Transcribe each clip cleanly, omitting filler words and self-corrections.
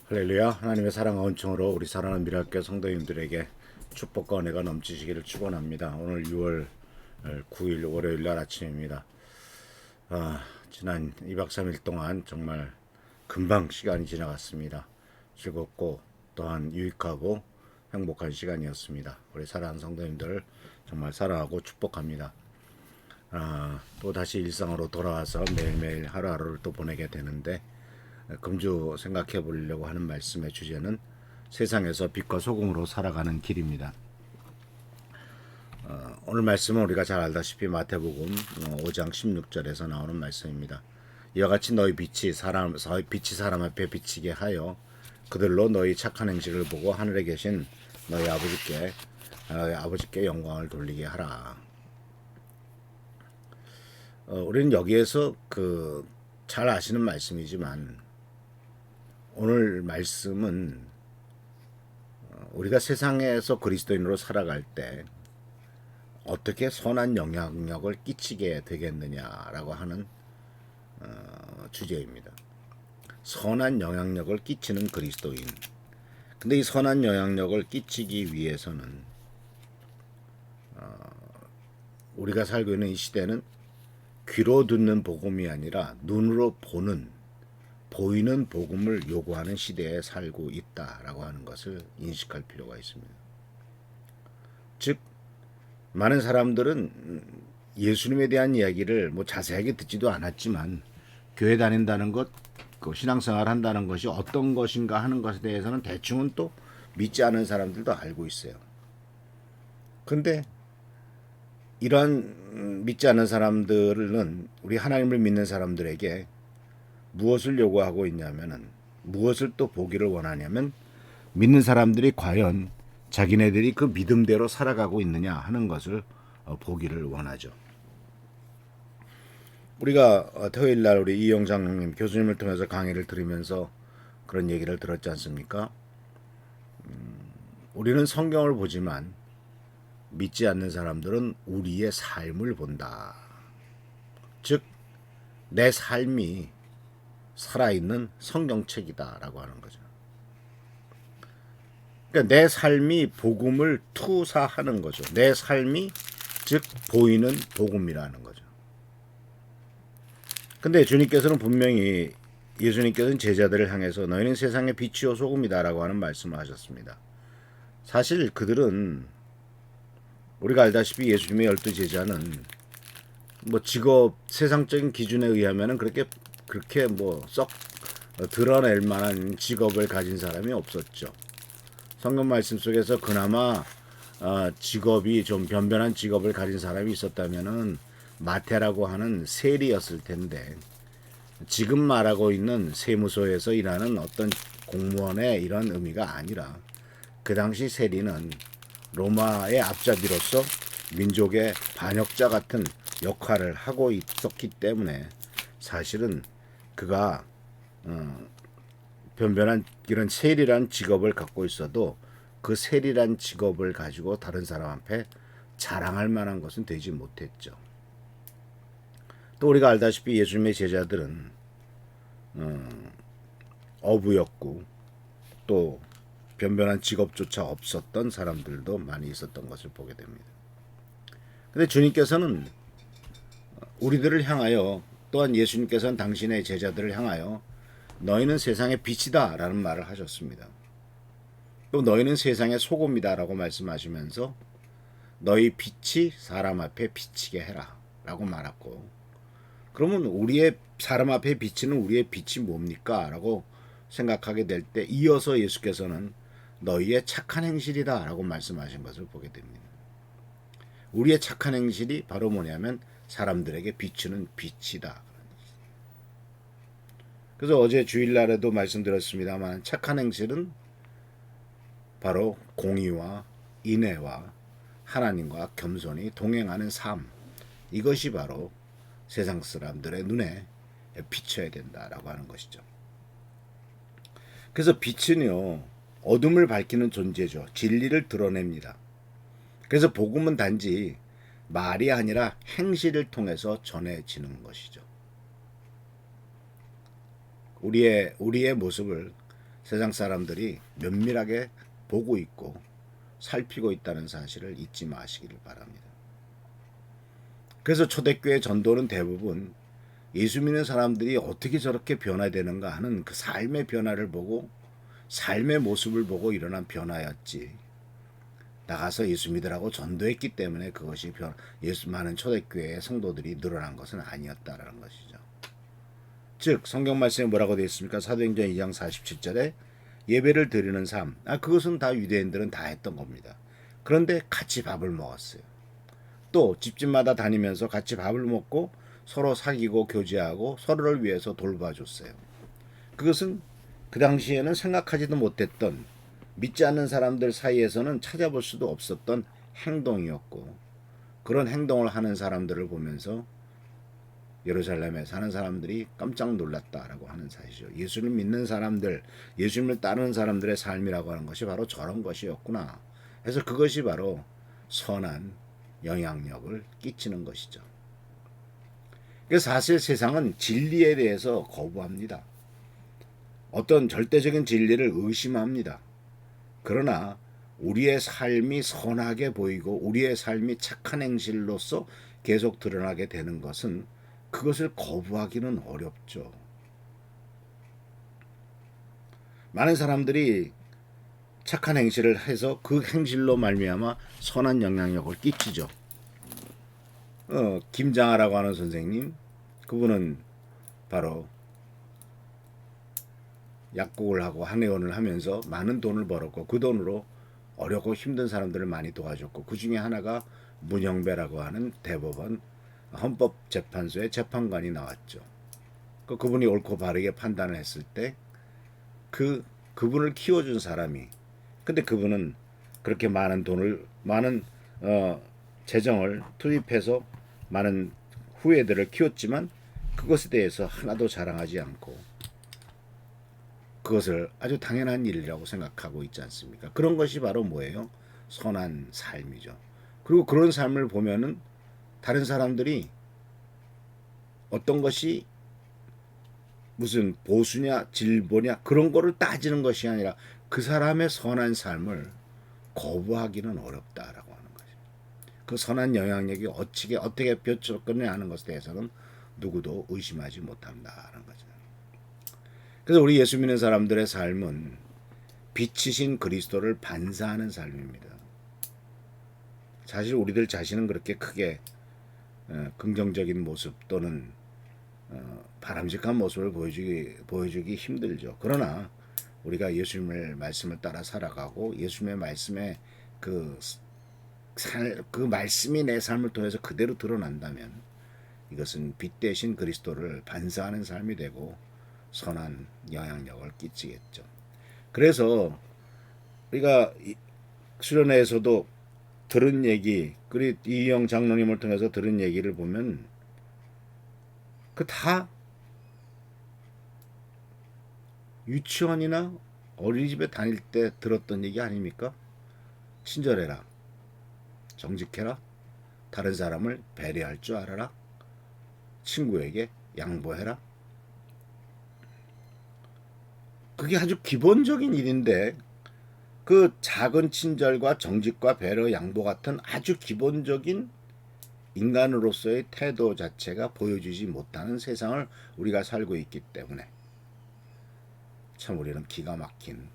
할렐루야. 하나님의 사랑과 은총으로 우리 사랑하는 미랄교 성도님들에게 축복과 은혜가 넘치시기를 축원합니다. 오늘 6월 9일 월요일 날 아침입니다. 지난 2박 3일 동안 정말 금방 시간이 지나갔습니다. 즐겁고 또한 유익하고 행복한 시간이었습니다. 우리 사랑하는 성도님들 정말 사랑하고 축복합니다. 또 다시 일상으로 돌아와서 매일매일 하루하루를 또 보내게 되는데, 금주 생각해 보려고 하는 말씀의 주제는 세상에서 빛과 소금으로 살아가는 길입니다. 오늘 말씀은 우리가 잘 알다시피 마태복음 5장 16절에서 나오는 말씀입니다. 이와 같이 빛이 사람 앞에 비치게 하여 그들로 너희 착한 행실을 보고 하늘에 계신 너희 아버지께 영광을 돌리게 하라. 우리는 여기에서 잘 아시는 말씀이지만, 오늘 말씀은 우리가 세상에서 그리스도인으로 살아갈 때 어떻게 선한 영향력을 끼치게 되겠느냐라고 하는 주제입니다. 선한 영향력을 끼치는 그리스도인. 근데 이 선한 영향력을 끼치기 위해서는 우리가 살고 있는 이 시대는 귀로 듣는 복음이 아니라 눈으로 보이는 복음을 요구하는 시대에 살고 있다라고 하는 것을 인식할 필요가 있습니다. 즉, 많은 사람들은 예수님에 대한 이야기를 자세하게 듣지도 않았지만, 교회 다닌다는 것, 신앙생활 한다는 것이 어떤 것인가 하는 것에 대해서는 대충은 또 믿지 않은 사람들도 알고 있어요. 근데 이러한 믿지 않는 사람들은 우리 하나님을 믿는 사람들에게 무엇을 요구하고 있냐면은, 무엇을 또 보기를 원하냐면, 믿는 사람들이 과연 자기네들이 그 믿음대로 살아가고 있느냐 하는 것을 보기를 원하죠. 우리가 토요일 날 우리 이영 장로님 교수님을 통해서 강의를 들으면서 그런 얘기를 들었지 않습니까? 우리는 성경을 보지만 믿지 않는 사람들은 우리의 삶을 본다. 즉, 내 삶이 살아있는 성경책이다라고 하는 거죠. 그러니까 내 삶이 복음을 투사하는 거죠. 내 삶이 즉 보이는 복음이라는 거죠. 근데 주님께서는 분명히, 예수님께서는 제자들을 향해서 너희는 세상의 빛이요 소금이다라고 하는 말씀을 하셨습니다. 사실 그들은, 우리가 알다시피 예수님의 12제자는 직업, 세상적인 기준에 의하면은 그렇게 썩 드러낼 만한 직업을 가진 사람이 없었죠. 성경 말씀 속에서 그나마 직업이 좀 변변한 직업을 가진 사람이 있었다면은 마태라고 하는 세리였을 텐데, 지금 말하고 있는 세무소에서 일하는 어떤 공무원의 이런 의미가 아니라, 그 당시 세리는 로마의 앞잡이로서 민족의 반역자 같은 역할을 하고 있었기 때문에, 사실은 그가 변변한 이런 세리란 직업을 갖고 있어도 그 세리란 직업을 가지고 다른 사람 앞에 자랑할 만한 것은 되지 못했죠. 또 우리가 알다시피 예수님의 제자들은 어부였고, 또 변변한 직업조차 없었던 사람들도 많이 있었던 것을 보게 됩니다. 근데 주님께서는 우리들을 향하여, 또한 예수님께서는 당신의 제자들을 향하여 너희는 세상의 빛이다 라는 말을 하셨습니다. 또 너희는 세상의 소금이다 라고 말씀하시면서 너희 빛이 사람 앞에 비치게 해라 라고 말했고, 그러면 우리의 사람 앞에 비치는 우리의 빛이 뭡니까? 라고 생각하게 될 때, 이어서 예수께서는 너희의 착한 행실이다 라고 말씀하신 것을 보게 됩니다. 우리의 착한 행실이 바로 뭐냐면 사람들에게 비추는 빛이다. 그래서 어제 주일날에도 말씀드렸습니다만, 착한 행실은 바로 공의와 인애와 하나님과 겸손히 동행하는 삶, 이것이 바로 세상 사람들의 눈에 비춰야 된다라고 하는 것이죠. 그래서 빛은요, 어둠을 밝히는 존재죠. 진리를 드러냅니다. 그래서 복음은 단지 말이 아니라 행실을 통해서 전해지는 것이죠. 우리의 모습을 세상 사람들이 면밀하게 보고 있고 살피고 있다는 사실을 잊지 마시기를 바랍니다. 그래서 초대교회 전도는 대부분 예수 믿는 사람들이 어떻게 저렇게 변화되는가 하는 그 삶의 변화를 보고 삶의 모습을 보고 일어난 변화였지. 나가서 예수 믿으라고 전도했기 때문에 그것이 예수 많은 초대교회의 성도들이 늘어난 것은 아니었다라는 것이죠. 즉 성경 말씀에 뭐라고 되어 있습니까? 사도행전 2장 47절에 예배를 드리는 삶. 그것은 다 유대인들은 다 했던 겁니다. 그런데 같이 밥을 먹었어요. 또 집집마다 다니면서 같이 밥을 먹고 서로 사귀고 교제하고 서로를 위해서 돌봐줬어요. 그것은 그 당시에는 생각하지도 못했던 믿지 않는 사람들 사이에서는 찾아볼 수도 없었던 행동이었고 그런 행동을 하는 사람들을 보면서 예루살렘에 사는 사람들이 깜짝 놀랐다라고 하는 사실이죠. 예수를 믿는 사람들, 예수님을 따르는 사람들의 삶이라고 하는 것이 바로 저런 것이었구나. 그래서 그것이 바로 선한 영향력을 끼치는 것이죠. 그래서 사실 세상은 진리에 대해서 거부합니다. 어떤 절대적인 진리를 의심합니다. 그러나 우리의 삶이 선하게 보이고 우리의 삶이 착한 행실로서 계속 드러나게 되는 것은 그것을 거부하기는 어렵죠. 많은 사람들이 착한 행실을 해서 그 행실로 말미암아 선한 영향력을 끼치죠. 김장하라고 하는 선생님, 그분은 바로 약국을 하고 한의원을 하면서 많은 돈을 벌었고 그 돈으로 어렵고 힘든 사람들을 많이 도와줬고 그 중에 하나가 문영배라고 하는 대법원 헌법재판소의 재판관이 나왔죠. 그분이 옳고 바르게 판단을 했을 때 그분을 키워준 사람이 근데 그분은 그렇게 많은 돈을 많은 재정을 투입해서 많은 후예들을 키웠지만 그것에 대해서 하나도 자랑하지 않고 그것을 아주 당연한 일이라고 생각하고 있지 않습니까? 그런 것이 바로 뭐예요? 선한 삶이죠. 그리고 그런 삶을 보면은 다른 사람들이 어떤 것이 무슨 보수냐 질보냐 그런 거를 따지는 것이 아니라 그 사람의 선한 삶을 거부하기는 어렵다라고 하는 거죠. 그 선한 영향력이 어떻게 벼쩍거리냐 하는 것에 대해서는 누구도 의심하지 못한다는 거죠. 그래서 우리 예수 믿는 사람들의 삶은 빛이신 그리스도를 반사하는 삶입니다. 사실 우리들 자신은 그렇게 크게 긍정적인 모습 또는 바람직한 모습을 보여주기 힘들죠. 그러나 우리가 예수님의 말씀을 따라 살아가고 예수님의 말씀에 그 말씀이 내 삶을 통해서 그대로 드러난다면 이것은 빛 대신 그리스도를 반사하는 삶이 되고 선한 영향력을 끼치겠죠. 그래서 우리가 수련회에서도 들은 얘기, 그리고 이영 장로님을 통해서 들은 얘기를 보면 그 다 유치원이나 어린이집에 다닐 때 들었던 얘기 아닙니까? 친절해라, 정직해라, 다른 사람을 배려할 줄 알아라, 친구에게 양보해라. 그게 아주 기본적인 일인데 그 작은 친절과 정직과 배려, 양보 같은 아주 기본적인 인간으로서의 태도 자체가 보여주지 못하는 세상을 우리가 살고 있기 때문에 참 우리는 기가 막힌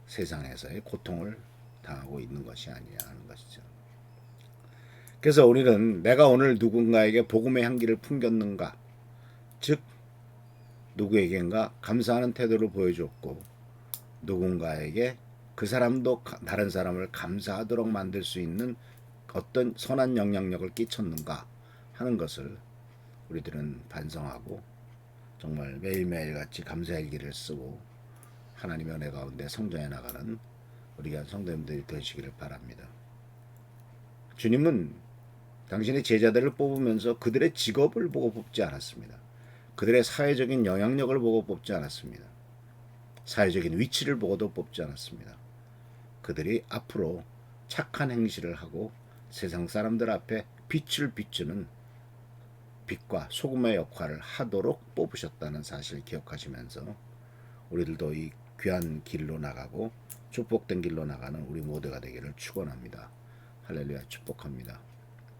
세상에서의 고통을 당하고 있는 것이 아니냐 하는 것이죠. 그래서 우리는 내가 오늘 누군가에게 복음의 향기를 풍겼는가, 즉 누구에겐가 감사하는 태도를 보여줬고 누군가에게 그 사람도 다른 사람을 감사하도록 만들 수 있는 어떤 선한 영향력을 끼쳤는가 하는 것을 우리들은 반성하고 정말 매일매일 같이 감사일기를 쓰고 하나님의 은혜 가운데 성장해 나가는 우리가 성도님들이 되시기를 바랍니다. 주님은 당신의 제자들을 뽑으면서 그들의 직업을 보고 뽑지 않았습니다. 그들의 사회적인 영향력을 보고 뽑지 않았습니다. 사회적인 위치를 보고도 뽑지 않았습니다. 그들이 앞으로 착한 행실을 하고 세상 사람들 앞에 빛을 비추는 빛과 소금의 역할을 하도록 뽑으셨다는 사실을 기억하시면서 우리들도 이 귀한 길로 나가고 축복된 길로 나가는 우리 모두가 되기를 축원합니다. 할렐루야. 축복합니다.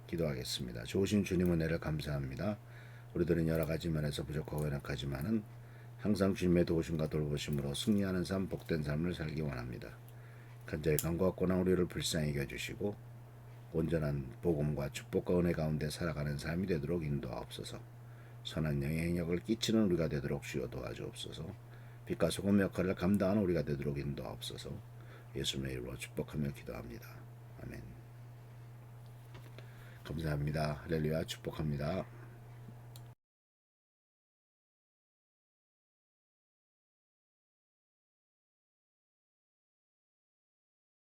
기도하겠습니다. 좋으신 주님 은혜를 감사합니다. 우리들은 여러 가지 면에서 부족하고 연약하지만은 항상 주님의 도우심과 돌보심으로 승리하는 삶, 복된 삶을 살기 원합니다. 간절히 간구하거나 우리를 불쌍히 여겨주시고 온전한 복음과 축복과 은혜 가운데 살아가는 삶이 되도록 인도하옵소서. 선한 영향력을 끼치는 우리가 되도록 주여 도와주옵소서. 빛과 소금 역할을 감당하는 우리가 되도록 인도하옵소서. 예수님의 이름으로 축복하며 기도합니다. 아멘. 감사합니다. 할렐루야. 축복합니다.